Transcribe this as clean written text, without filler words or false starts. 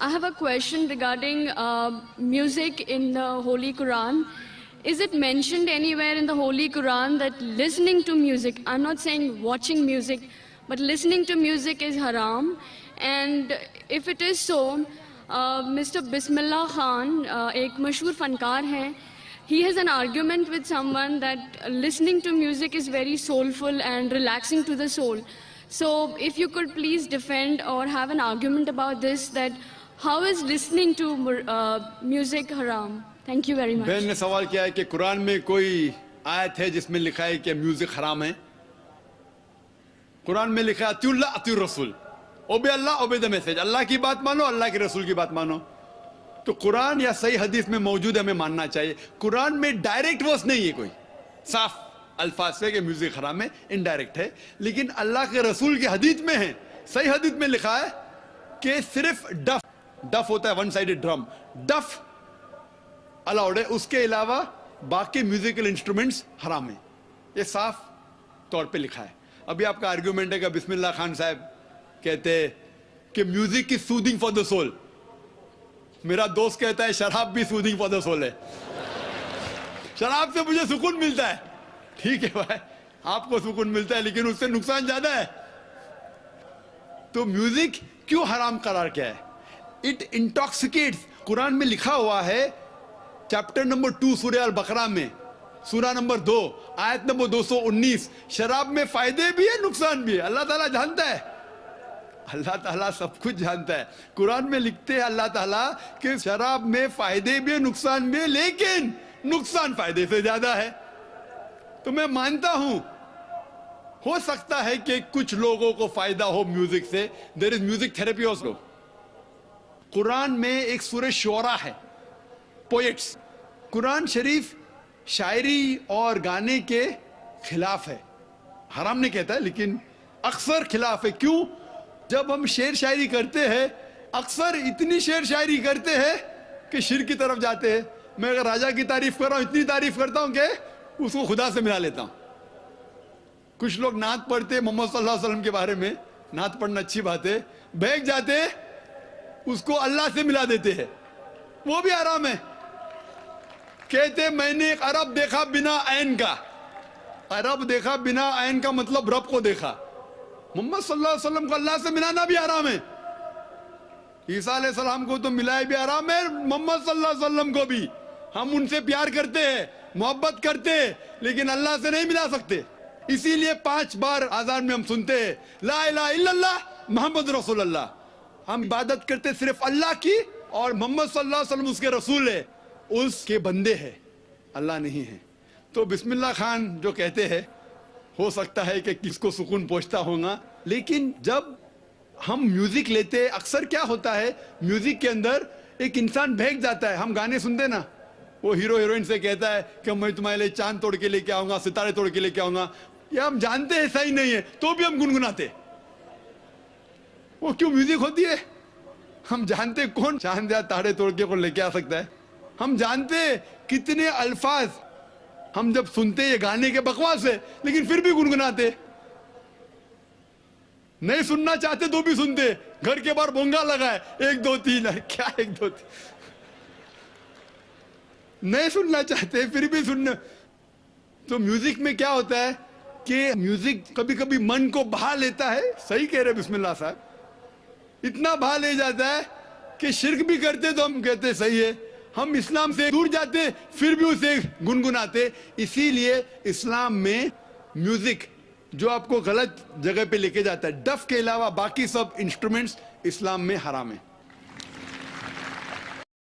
I have a question regarding music in the Holy Quran. Is it mentioned anywhere in the Holy Quran that listening to music, I'm not saying watching music, but listening to music is haram? And if it is so, Mr. Bismillah Khan, ایک مشہور فنکار ہیں, he has an argument with someone that listening to music is very soulful and relaxing to the soul. So if you could please defend or have an argument about this, that how is listening to music haram? Thank you very much. بہن نے سوال کیا ہے کہ قرآن میں کوئی آیت ہے جس میں لکھا ہے کہ میوزک حرام ہے. قرآن میں لکھا ہے اطیعوا اللہ اطیعوا الرسول, obey Allah obey the message, Allah کی بات مانو, اللہ کے رسول کی بات مانو. تو قرآن یا صحیح حدیث میں موجود ہے, ہمیں ماننا چاہیے. قرآن میں ڈائریکٹ ورس نہیں ہے کوئی صاف الفاظ سے کہ میوزک حرام ہے, انڈائریکٹ ہے. لیکن اللہ کے رسول کی حدیث میں ہے, صحیح حدیث میں لکھا ہے کہ صرف ڈف ہوتا ہے, ون سائیڈڈ ڈرم, ڈف الاؤڈ ہے, اس کے علاوہ باقی میوزیکل انسٹرومنٹس حرام ہیں. یہ صاف طور پہ لکھا ہے. ابھی آپ کا آرگیومنٹ ہے کہ بسم اللہ خان صاحب کہتے ہیں کہ music is soothing for the civil. میرا دوست کہتا ہے شراب بھی سودنگ فار دا سول ہے, شراب سے مجھے سکون ملتا ہے. ٹھیک ہے بھائی, آپ کو سکون ملتا ہے, لیکن اس سے نقصان زیادہ ہے. تو میوزک کیوں حرام قرار کیا ہے؟ اٹ انٹاکسیکیٹس. قرآن میں لکھا ہوا ہے چیپٹر نمبر 2 سورہ البقرہ میں, سورہ نمبر 2 آیت نمبر 219, شراب میں فائدے بھی ہے نقصان بھی ہے. اللہ تعالیٰ جانتا ہے, اللہ تعالیٰ سب کچھ جانتا ہے. قرآن میں لکھتے ہیں اللہ تعالیٰ کہ شراب میں فائدے بھی ہے نقصان بھی ہے, لیکن نقصان فائدے سے زیادہ ہے. تو میں مانتا ہوں ہو سکتا ہے کہ کچھ لوگوں کو فائدہ ہو میوزک سے. دیر از میوزک تھراپی آلسو. قرآن میں ایک سورہ شعراء ہے, پوئٹس. قرآن شریف شاعری اور گانے کے خلاف ہے, حرام نہیں کہتا ہے لیکن اکثر خلاف ہے. کیوں؟ جب ہم شعر شاعری کرتے ہیں اکثر اتنی شعر شاعری کرتے ہیں کہ شرک کی طرف جاتے ہیں. میں اگر راجا کی تعریف کر رہا ہوں, اتنی تعریف کرتا ہوں کہ اس کو خدا سے ملا لیتا ہوں. کچھ لوگ نعت پڑھتے محمد صلی اللہ علیہ وسلم کے بارے میں, نعت پڑھنا اچھی بات ہے, بہک جاتے اس کو اللہ سے ملا دیتے ہیں, وہ بھی حرام ہے. کہتے میں نے ایک عرب دیکھا بنا عین کا. عرب دیکھا بنا عین کا مطلب رب کو دیکھا. محمد صلی اللہ علیہ وسلم کو اللہ سے ملانا بھی حرام ہے. عیسیٰ علیہ السلام کو تو ملائے بھی حرام ہے, محمد صلی اللہ علیہ وسلم کو بھی. ہم ان سے پیار کرتے ہیں, محبت کرتے ہیں, لیکن اللہ سے نہیں ملا سکتے. اسی لیے 5 بار آذان میں ہم سنتے ہیں لا الہ الا اللہ محمد رسول اللہ. ہم عبادت کرتے صرف اللہ کی, اور محمد صلی اللہ علیہ وسلم اس کے رسول ہے, اس کے بندے ہیں, اللہ نہیں ہے. تو بسم اللہ خان جو کہتے ہیں ہو سکتا ہے کہ کس کو سکون پہنچتا ہوگا, لیکن جب ہم میوزک لیتے اکثر کیا ہوتا ہے میوزک کے اندر ایک انسان بہک جاتا ہے. ہم گانے سنتے نا, وہ ہیرو ہیروئن سے کہتا ہے کہ میں تمہارے لیے چاند توڑ کے لے کے آؤں گا, ستارے توڑ کے لے کے آؤں گا. یہ ہم جانتے ہیں صحیح نہیں ہے تو بھی ہم گنگناتے. وہ کیوں میوزک ہوتی ہے؟ ہم جانتے کون چاند یا تارے توڑ کے لے کے آ سکتا ہے. ہم جانتے کتنے الفاظ ہم جب سنتے یہ گانے کے بکواس ہے, لیکن پھر بھی گنگناتے. نہیں سننا چاہتے تو بھی سنتے. گھر کے باہر بونگا لگا ہے 1 2 3, کیا 1 2 3, نہیں سننا چاہتے پھر بھی سننا. تو میوزک میں کیا ہوتا ہے کہ میوزک کبھی کبھی من کو بہا لیتا ہے. صحیح کہہ رہے بسم اللہ صاحب, اتنا بہا لے جاتا ہے کہ شرک بھی کرتے تو ہم کہتے صحیح ہے, ہم اسلام سے دور جاتے پھر بھی اسے گنگناتے. اسی لیے اسلام میں میوزک جو آپ کو غلط جگہ پہ لے کے جاتا ہے, ڈف کے علاوہ باقی سب انسٹرومنٹس اسلام میں حرام ہیں.